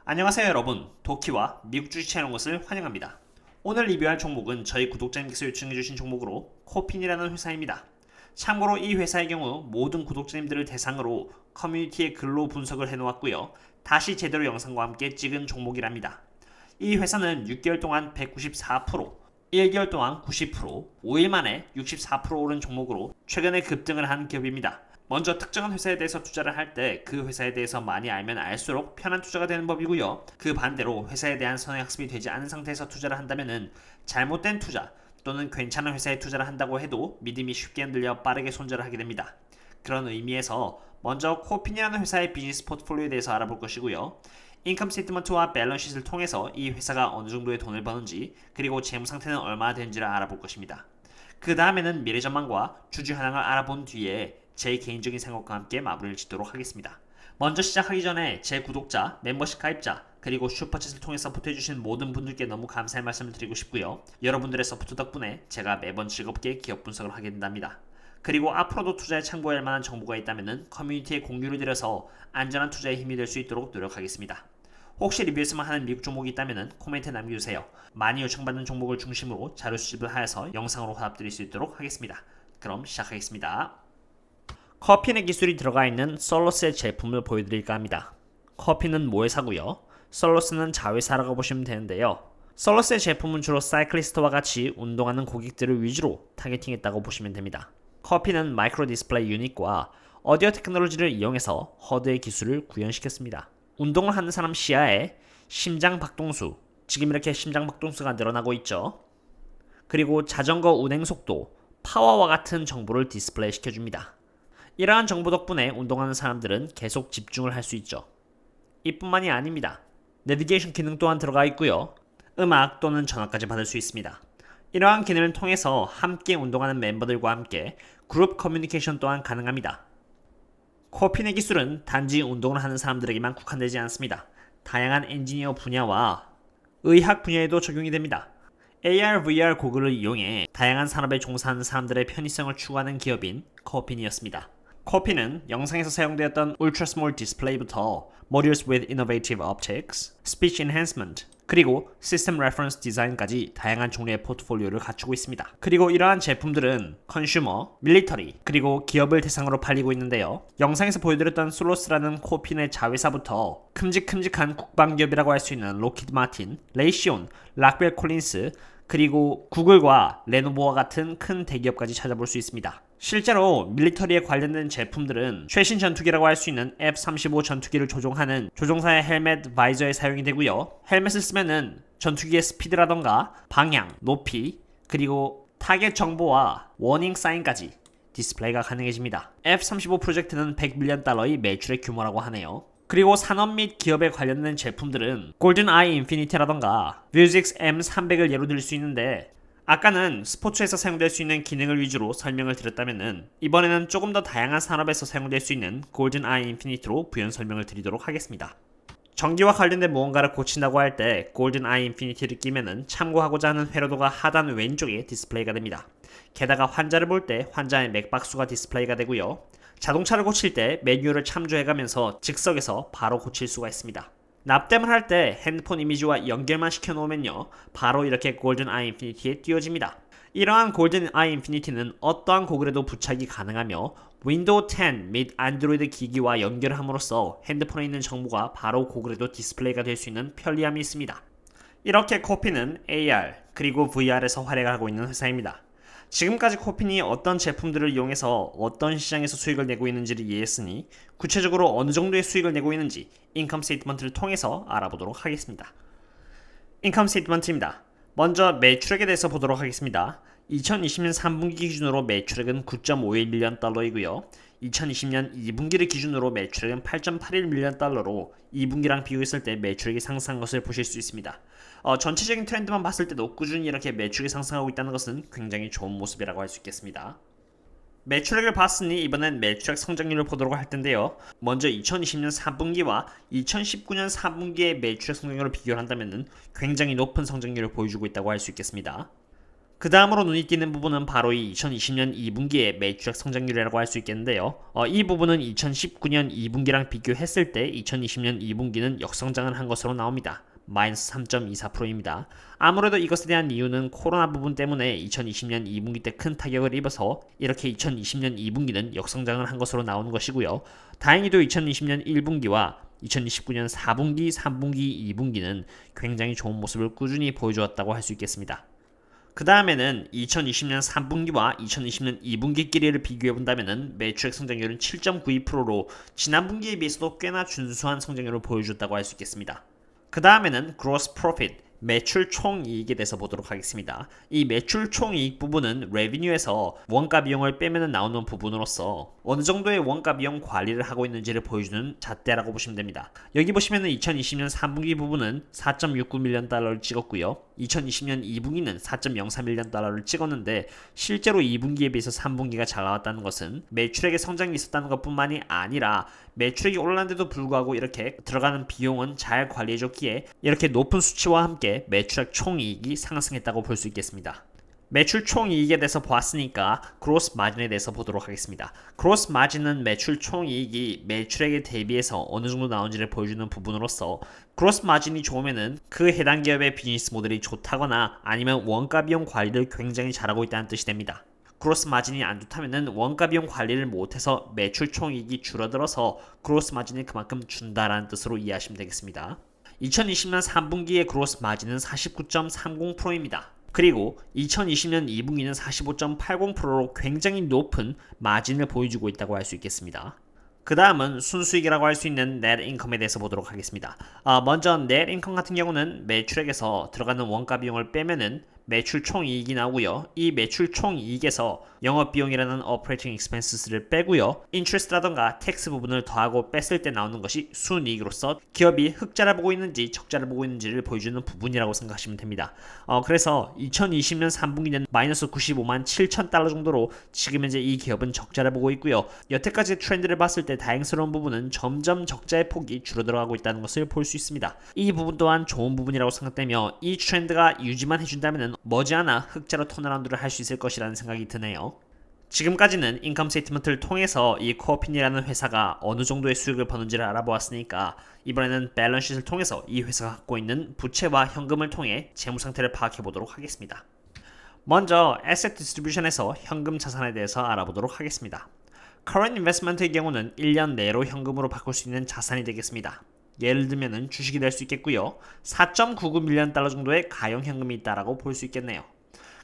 안녕하세요 여러분, 도키와 미국 주식채널 온 것을 환영합니다. 오늘 리뷰할 종목은 저희 구독자님께서 요청해주신 종목으로 코핀이라는 회사입니다. 참고로 이 회사의 경우 모든 구독자님들을 대상으로 커뮤니티에 글로 분석을 해놓았고요. 다시 제대로 영상과 함께 찍은 종목이랍니다. 이 회사는 6개월 동안 194%, 1개월 동안 90%, 5일 만에 64% 오른 종목으로 최근에 급등을 한 기업입니다. 먼저 특정한 회사에 대해서 투자를 할 때 그 회사에 대해서 많이 알면 알수록 편한 투자가 되는 법이고요. 그 반대로 회사에 대한 선의 학습이 되지 않은 상태에서 투자를 한다면 잘못된 투자 또는 괜찮은 회사에 투자를 한다고 해도 믿음이 쉽게 흔들려 빠르게 손절을 하게 됩니다. 그런 의미에서 먼저 코핀이라는 회사의 비즈니스 포트폴리오에 대해서 알아볼 것이고요. 인컴 스테이트먼트와 밸런스시트를 통해서 이 회사가 어느 정도의 돈을 버는지 그리고 재무 상태는 얼마나 되는지를 알아볼 것입니다. 그 다음에는 미래 전망과 주주 현황을 알아본 뒤에 제 개인적인 생각과 함께 마무리를 짓도록 하겠습니다. 먼저 시작하기 전에 제 구독자, 멤버십 가입자, 그리고 슈퍼챗을 통해 서포트해주신 모든 분들께 너무 감사의 말씀을 드리고 싶고요. 여러분들의 서포트 덕분에 제가 매번 즐겁게 기업 분석을 하게 된답니다. 그리고 앞으로도 투자에 참고할 만한 정보가 있다면 커뮤니티에 공유를 드려서 안전한 투자에 힘이 될 수 있도록 노력하겠습니다. 혹시 리뷰했으면 하는 미국 종목이 있다면 코멘트 남겨주세요. 많이 요청받는 종목을 중심으로 자료 수집을 하여서 영상으로 화답드릴 수 있도록 하겠습니다. 그럼 시작하겠습니다. 커피는 기술이 들어가 있는 썰러스의 제품을 보여드릴까 합니다. 커피는 모회사고요. 썰러스는 자회사라고 보시면 되는데요. 썰러스의 제품은 주로 사이클리스트와 같이 운동하는 고객들을 위주로 타겟팅했다고 보시면 됩니다. 커피는 마이크로 디스플레이 유닛과 어디오 테크놀로지를 이용해서 허드의 기술을 구현시켰습니다. 운동을 하는 사람 시야에 심장 박동수, 지금 이렇게 심장 박동수가 늘어나고 있죠. 그리고 자전거 운행 속도, 파워와 같은 정보를 디스플레이 시켜줍니다. 이러한 정보 덕분에 운동하는 사람들은 계속 집중을 할 수 있죠. 이뿐만이 아닙니다. 내비게이션 기능 또한 들어가 있고요. 음악 또는 전화까지 받을 수 있습니다. 이러한 기능을 통해서 함께 운동하는 멤버들과 함께 그룹 커뮤니케이션 또한 가능합니다. 코핀의 기술은 단지 운동을 하는 사람들에게만 국한되지 않습니다. 다양한 엔지니어 분야와 의학 분야에도 적용이 됩니다. AR, VR 고글을 이용해 다양한 산업에 종사하는 사람들의 편의성을 추구하는 기업인 코핀이었습니다. 코핀은 영상에서 사용되었던 울트라 스몰 디스플레이부터 Modules with Innovative Optics, Speech Enhancement, 그리고 System Reference Design까지 다양한 종류의 포트폴리오를 갖추고 있습니다. 그리고 이러한 제품들은 컨슈머, 밀리터리, 그리고 기업을 대상으로 팔리고 있는데요. 영상에서 보여드렸던 솔로스라는 코핀의 자회사부터 큼직큼직한 국방기업이라고 할 수 있는 로키드 마틴, 레이시온, 락벨 콜린스, 그리고 구글과 레노버와 같은 큰 대기업까지 찾아볼 수 있습니다. 실제로 밀리터리에 관련된 제품들은 최신 전투기라고 할 수 있는 F-35 전투기를 조종하는 조종사의 헬멧 바이저에 사용이 되고요. 헬멧을 쓰면은 전투기의 스피드라던가 방향, 높이, 그리고 타겟 정보와 워닝 사인까지 디스플레이가 가능해집니다. F-35 프로젝트는 100밀리언 달러의 매출의 규모라고 하네요. 그리고 산업 및 기업에 관련된 제품들은 골든 아이 인피니티라던가 뮤직스 M300을 예로 들 수 있는데 아까는 스포츠에서 사용될 수 있는 기능을 위주로 설명을 드렸다면은 이번에는 조금 더 다양한 산업에서 사용될 수 있는 골든 아이 인피니티로 부연 설명을 드리도록 하겠습니다. 전기와 관련된 무언가를 고친다고 할 때 골든 아이 인피니티를 끼면은 참고하고자 하는 회로도가 하단 왼쪽에 디스플레이가 됩니다. 게다가 환자를 볼 때 환자의 맥박수가 디스플레이가 되고요. 자동차를 고칠 때 메뉴를 참조해가면서 즉석에서 바로 고칠 수가 있습니다. 납땜을 할 때 핸드폰 이미지와 연결만 시켜놓으면요 바로 이렇게 골든 아이 인피니티에 띄워집니다. 이러한 골든 아이 인피니티는 어떠한 고글에도 부착이 가능하며 윈도우 10 및 안드로이드 기기와 연결을 함으로써 핸드폰에 있는 정보가 바로 고글에도 디스플레이가 될 수 있는 편리함이 있습니다. 이렇게 코핀은 AR 그리고 VR에서 활약을 하고 있는 회사입니다. 지금까지 코핀이 어떤 제품들을 이용해서 어떤 시장에서 수익을 내고 있는지를 이해했으니 구체적으로 어느 정도의 수익을 내고 있는지 인컴 스테이트먼트를 통해서 알아보도록 하겠습니다. 인컴 스테이트먼트입니다. 먼저 매출액에 대해서 보도록 하겠습니다. 2020년 3분기 기준으로 매출액은 9.51밀리언 달러이고요. 2020년 2분기를 기준으로 매출액은 8.81밀리언 달러로 2분기랑 비교했을 때 매출액이 상승한 것을 보실 수 있습니다. 전체적인 트렌드만 봤을 때도 꾸준히 이렇게 매출이 상승하고 있다는 것은 굉장히 좋은 모습이라고 할 수 있겠습니다. 매출액을 봤으니 이번엔 매출액 성장률을 보도록 할 텐데요. 먼저 2020년 4분기와 2019년 4분기의 매출액 성장률을 비교를 한다면 굉장히 높은 성장률을 보여주고 있다고 할 수 있겠습니다. 그 다음으로 눈이 띄는 부분은 바로 이 2020년 2분기의 매출액 성장률이라고 할 수 있겠는데요. 이 부분은 2019년 2분기랑 비교했을 때 2020년 2분기는 역성장을 한 것으로 나옵니다. 마이너스 3.24%입니다. 아무래도 이것에 대한 이유는 코로나 부분 때문에 2020년 2분기 때 큰 타격을 입어서 이렇게 2020년 2분기는 역성장을 한 것으로 나오는 것이고요. 다행히도 2020년 1분기와 2029년 4분기, 3분기, 2분기는 굉장히 좋은 모습을 꾸준히 보여주었다고 할 수 있겠습니다. 그 다음에는 2020년 3분기와 2020년 2분기끼리를 비교해 본다면 매출액 성장률은 7.92%로 지난 분기에 비해서도 꽤나 준수한 성장률을 보여줬다고 할 수 있겠습니다. 그 다음에는 Gross Profit, 매출 총이익에 대해서 보도록 하겠습니다. 이 매출 총이익 부분은 레비뉴에서 원가 비용을 빼면 나오는 부분으로서 어느 정도의 원가 비용 관리를 하고 있는지를 보여주는 잣대라고 보시면 됩니다. 여기 보시면 2020년 3분기 부분은 4.69밀리언 달러를 찍었고요. 2020년 2분기는 4.03밀리언 달러를 찍었는데 실제로 2분기에 비해서 3분기가 잘 나왔다는 것은 매출액의 성장이 있었다는 것뿐만이 아니라 매출액이 올랐는데도 불구하고 이렇게 들어가는 비용은 잘 관리해줬기에 이렇게 높은 수치와 함께 매출액 총이익이 상승했다고 볼 수 있겠습니다. 매출 총이익에 대해서 보았으니까 그로스 마진에 대해서 보도록 하겠습니다. 그로스 마진은 매출 총이익이 매출액에 대비해서 어느 정도 나온지를 보여주는 부분으로서 그로스 마진이 좋으면은 그 해당 기업의 비즈니스 모델이 좋다거나 아니면 원가 비용 관리를 굉장히 잘하고 있다는 뜻이 됩니다. 그로스 마진이 안 좋다면은 원가 비용 관리를 못해서 매출 총이익이 줄어들어서 그로스 마진이 그만큼 준다라는 뜻으로 이해하시면 되겠습니다. 2020년 3분기의 그로스 마진은 49.30%입니다. 그리고 2020년 2분기는 45.80%로 굉장히 높은 마진을 보여주고 있다고 할 수 있겠습니다. 그 다음은 순수익이라고 할 수 있는 net income에 대해서 보도록 하겠습니다. 먼저 net income 같은 경우는 매출액에서 들어가는 원가 비용을 빼면은 매출 총이익이 나오고요. 이 매출 총이익에서 영업비용이라는 operating expenses를 빼고요. interest라던가 tax 부분을 더하고 뺐을 때 나오는 것이 순이익으로서 기업이 흑자를 보고 있는지 적자를 보고 있는지를 보여주는 부분이라고 생각하시면 됩니다. 그래서 2020년 3분기는 마이너스 95만 7천 달러 정도로 지금 현재 이 기업은 적자를 보고 있고요. 여태까지 트렌드를 봤을 때 다행스러운 부분은 점점 적자의 폭이 줄어들어가고 있다는 것을 볼 수 있습니다. 이 부분 또한 좋은 부분이라고 생각되며 이 트렌드가 유지만 해준다면 머지않아 흑자로 턴어라운드를 할 수 있을 것이라는 생각이 드네요. 지금까지는 인컴 스테이트먼트를 통해서 이 코어핀이라는 회사가 어느 정도의 수익을 버는지를 알아보았으니까 이번에는 밸런스시트를 통해서 이 회사가 갖고 있는 부채와 현금을 통해 재무 상태를 파악해 보도록 하겠습니다. 먼저 Asset Distribution에서 현금 자산에 대해서 알아보도록 하겠습니다. Current Investment의 경우는 1년 내로 현금으로 바꿀 수 있는 자산이 되겠습니다. 예를 들면 주식이 될 수 있겠고요. 4.99밀리언 달러 정도의 가용 현금이 있다라고 볼 수 있겠네요.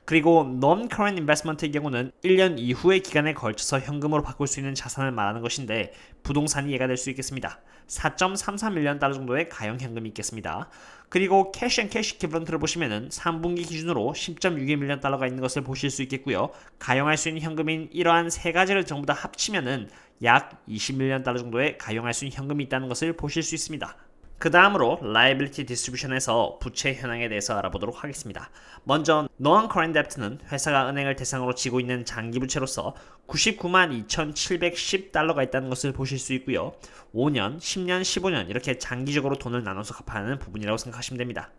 그리고 Non-Current Investment의 경우는 1년 이후의 기간에 걸쳐서 현금으로 바꿀 수 있는 자산을 말하는 것인데 부동산이 예가 될 수 있겠습니다. 4.33밀리언 달러 정도의 가용 현금이 있겠습니다. 그리고 Cash and Cash Equivalent를 보시면은 3분기 기준으로 10.61밀리언 달러가 있는 것을 보실 수 있겠고요. 가용할 수 있는 현금인 이러한 세 가지를 전부 다 합치면은 약 20밀리언 달러 정도의 가용할 수 있는 현금이 있다는 것을 보실 수 있습니다. 그 다음으로 Liability Distribution에서 부채 현황에 대해서 알아보도록 하겠습니다. 먼저 Non-Current Debt는 회사가 은행을 대상으로 지고 있는 장기 부채로서 99만 2,710달러가 있다는 것을 보실 수 있고요. 5년, 10년, 15년 이렇게 장기적으로 돈을 나눠서 갚아하는 부분이라고 생각하시면 됩니다.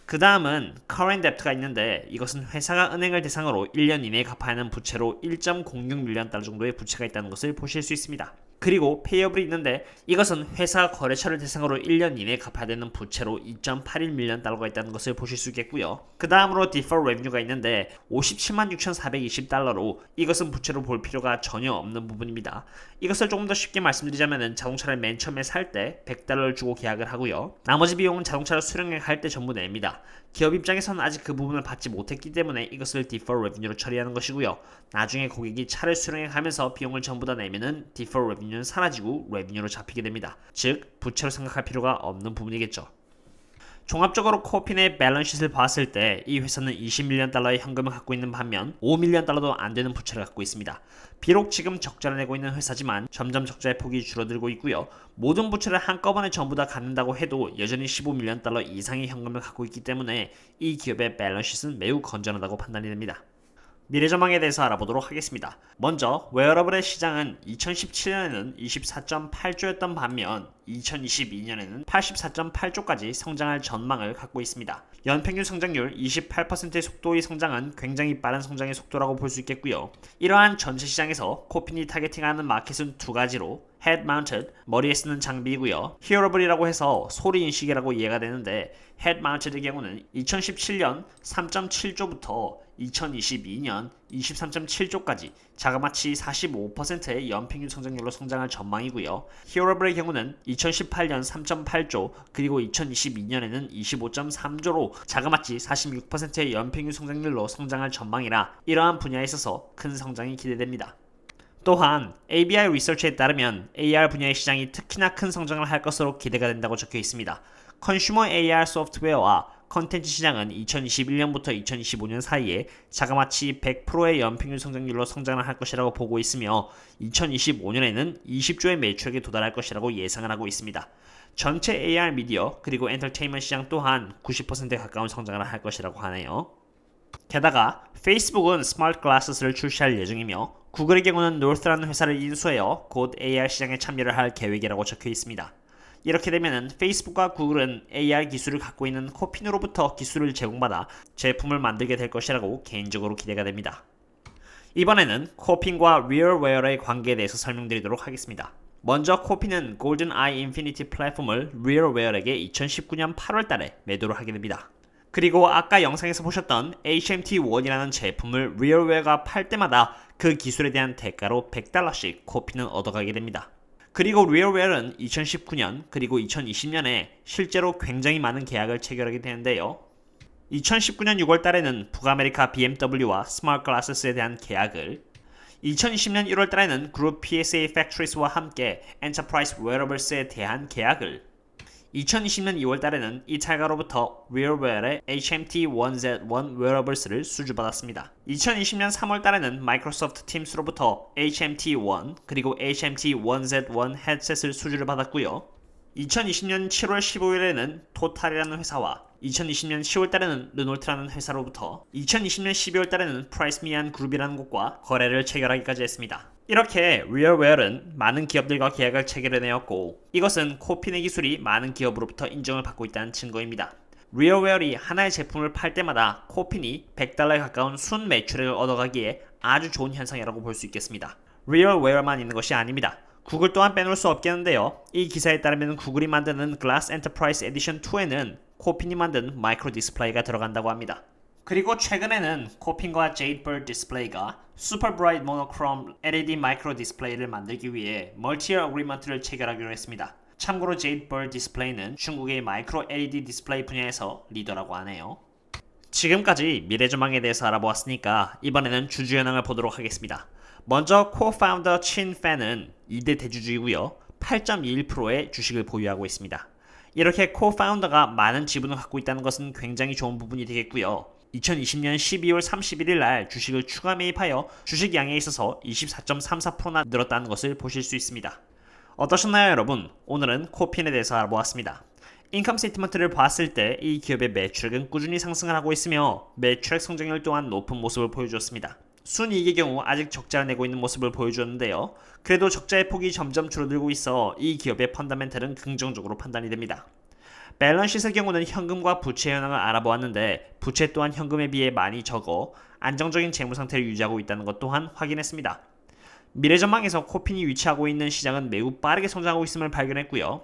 그 다음은 Current Debt가 있는데 이것은 회사가 은행을 대상으로 1년 이내에 갚아야 하는 부채로 1.06밀리언 달러 정도의 부채가 있다는 것을 보실 수 있습니다. 그리고 Payable이 있는데 이것은 회사 거래처를 대상으로 1년 이내에 갚아야 되는 부채로 2.81밀리언 달러가 있다는 것을 보실 수 있겠고요. 그 다음으로 Deferred Revenue가 있는데 57만 6,420달러로 이것은 부채로 볼 필요가 전혀 없는 부분입니다. 이것을 조금 더 쉽게 말씀드리자면 자동차를 맨 처음에 살 때 100달러를 주고 계약을 하고요. 나머지 비용은 자동차를 수령할 때 전부 냅니다. 기업 입장에서는 아직 그 부분을 받지 못했기 때문에 이것을 Deferred Revenue로 처리하는 것이고요. 나중에 고객이 차를 수령해 가면서 비용을 전부 다 내면은 Deferred Revenue는 사라지고 Revenue로 잡히게 됩니다. 즉 부채로 생각할 필요가 없는 부분이겠죠. 종합적으로 코어핀의 밸런스시트를 봤을 때 이 회사는 20밀리언 달러의 현금을 갖고 있는 반면 5밀리언 달러도 안 되는 부채를 갖고 있습니다. 비록 지금 적자를 내고 있는 회사지만 점점 적자의 폭이 줄어들고 있고요. 모든 부채를 한꺼번에 전부 다 갚는다고 해도 여전히 15밀리언 달러 이상의 현금을 갖고 있기 때문에 이 기업의 밸런스시트는 매우 건전하다고 판단이 됩니다. 미래 전망에 대해서 알아보도록 하겠습니다. 먼저 웨어러블의 시장은 2017년에는 24.8조였던 반면 2022년에는 84.8조까지 성장할 전망을 갖고 있습니다. 연평균 성장률 28%의 속도의 성장은 굉장히 빠른 성장의 속도라고 볼 수 있겠고요. 이러한 전체 시장에서 코핀이 타겟팅하는 마켓은 두 가지로 Head Mounted, 머리에 쓰는 장비이고요. Hearable이라고 해서 소리 인식이라고 이해가 되는데 Head Mounted의 경우는 2017년 3.7조부터 2022년 23.7조까지 자그마치 45%의 연평균 성장률로 성장할 전망이고요. Hearable의 경우는 2018년 3.8조 그리고 2022년에는 25.3조로 자그마치 46%의 연평균 성장률로 성장할 전망이라 이러한 분야에 있어서 큰 성장이 기대됩니다. 또한 ABI 리서치에 따르면 AR 분야의 시장이 특히나 큰 성장을 할 것으로 기대가 된다고 적혀 있습니다. 컨슈머 AR 소프트웨어와 컨텐츠 시장은 2021년부터 2025년 사이에 자그마치 100%의 연평균 성장률로 성장을 할 것이라고 보고 있으며 2025년에는 20조의 매출액에 도달할 것이라고 예상을 하고 있습니다. 전체 AR 미디어 그리고 엔터테인먼트 시장 또한 90%에 가까운 성장을 할 것이라고 하네요. 게다가 페이스북은 스마트 글라스를 출시할 예정이며 구글의 경우는 노스라는 회사를 인수하여 곧 AR 시장에 참여를 할 계획이라고 적혀 있습니다. 이렇게 되면 페이스북과 구글은 AR 기술을 갖고 있는 코핀으로부터 기술을 제공받아 제품을 만들게 될 것이라고 개인적으로 기대가 됩니다. 이번에는 코핀과 리얼웨어의 관계에 대해서 설명드리도록 하겠습니다. 먼저 코핀은 골든 아이 인피니티 플랫폼을 리얼웨어에게 2019년 8월달에 매도를 하게 됩니다. 그리고 아까 영상에서 보셨던 HMT1이라는 제품을 리얼웨어가 팔 때마다 그 기술에 대한 대가로 $100씩 코핀은 얻어가게 됩니다. 그리고 리얼웨어는 2019년 그리고 2020년에 실제로 굉장히 많은 계약을 체결하게 되는데요. 2019년 6월 달에는 북아메리카 BMW와 스마트 글라스에 대한 계약을 2020년 1월 달에는 그룹 PSA 팩토리스와 함께 엔터프라이즈 웨어러블스에 대한 계약을 2020년 2월 달에는 이탈가로부터 리얼웨어의 HMT1Z1 웨어러블스를 수주받았습니다. 2020년 3월 달에는 마이크로소프트 팀스로부터 HMT1 그리고 HMT1Z1 헤드셋을 수주를 받았고요. 2020년 7월 15일에는 토탈이라는 회사와 2020년 10월 달에는 르놀트라는 회사로부터 2020년 12월 달에는 프라이스미안 그룹이라는 곳과 거래를 체결하기까지 했습니다. 이렇게 리얼웨어는 많은 기업들과 계약을 체결해내었고 이것은 코핀의 기술이 많은 기업으로부터 인정을 받고 있다는 증거입니다. 리얼웨어이 하나의 제품을 팔 때마다 코핀이 $100에 가까운 순 매출액을 얻어가기에 아주 좋은 현상이라고 볼 수 있겠습니다. 리얼웨어만 있는 것이 아닙니다. 구글 또한 빼놓을 수 없겠는데요. 이 기사에 따르면 구글이 만드는 글라스 엔터프라이즈 에디션 2에는 코핀이 만든 마이크로 디스플레이가 들어간다고 합니다. 그리고 최근에는 코핀과 제이드버드 디스플레이가 슈퍼 브라이트 모노크롬 LED 마이크로 디스플레이를 만들기 위해 멀티이어 어그리먼트를 체결하기로 했습니다. 참고로 제이드버드 디스플레이는 중국의 마이크로 LED 디스플레이 분야에서 리더라고 하네요. 지금까지 미래전망에 대해서 알아보았으니까 이번에는 주주 현황을 보도록 하겠습니다. 먼저 코파운더 친 팬은 2대 대주주이고요. 8.21%의 주식을 보유하고 있습니다. 이렇게 코파운더가 많은 지분을 갖고 있다는 것은 굉장히 좋은 부분이 되겠고요. 2020년 12월 31일 날 주식을 추가 매입하여 주식 양에 있어서 24.34%나 늘었다는 것을 보실 수 있습니다. 어떠셨나요 여러분? 오늘은 코핀에 대해서 알아보았습니다. 인컴 스테이트먼트를 봤을 때 이 기업의 매출액은 꾸준히 상승을 하고 있으며 매출액 성장률 또한 높은 모습을 보여주었습니다. 순이익의 경우 아직 적자를 내고 있는 모습을 보여주었는데요. 그래도 적자의 폭이 점점 줄어들고 있어 이 기업의 펀더멘털은 긍정적으로 판단이 됩니다. 밸런스시트의 경우는 현금과 부채 현황을 알아보았는데 부채 또한 현금에 비해 많이 적어 안정적인 재무 상태를 유지하고 있다는 것 또한 확인했습니다. 미래전망에서 코핀이 위치하고 있는 시장은 매우 빠르게 성장하고 있음을 발견했고요.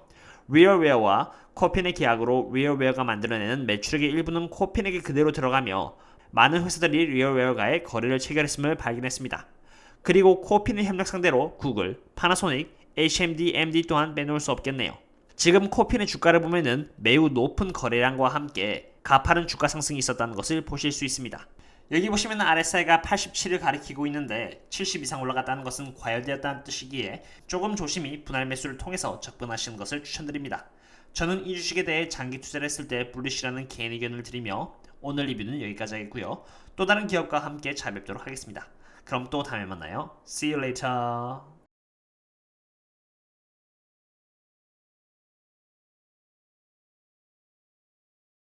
리얼웨어와 코핀의 계약으로 리얼웨어가 만들어내는 매출액의 일부는 코핀에게 그대로 들어가며 많은 회사들이 리얼웨어와의 거래를 체결했음을 발견했습니다. 그리고 코핀의 협력 상대로 구글, 파나소닉, HMD, MD 또한 빼놓을 수 없겠네요. 지금 코핀의 주가를 보면은 매우 높은 거래량과 함께 가파른 주가 상승이 있었다는 것을 보실 수 있습니다. 여기 보시면 RSI가 87을 가리키고 있는데 70 이상 올라갔다는 것은 과열되었다는 뜻이기에 조금 조심히 분할 매수를 통해서 접근하시는 것을 추천드립니다. 저는 이 주식에 대해 장기 투자를 했을 때 불리시라는 개인 의견을 드리며 오늘 리뷰는 여기까지 하겠고요. 또 다른 기업과 함께 잘 뵙도록 하겠습니다. 그럼 또 다음에 만나요. See you later.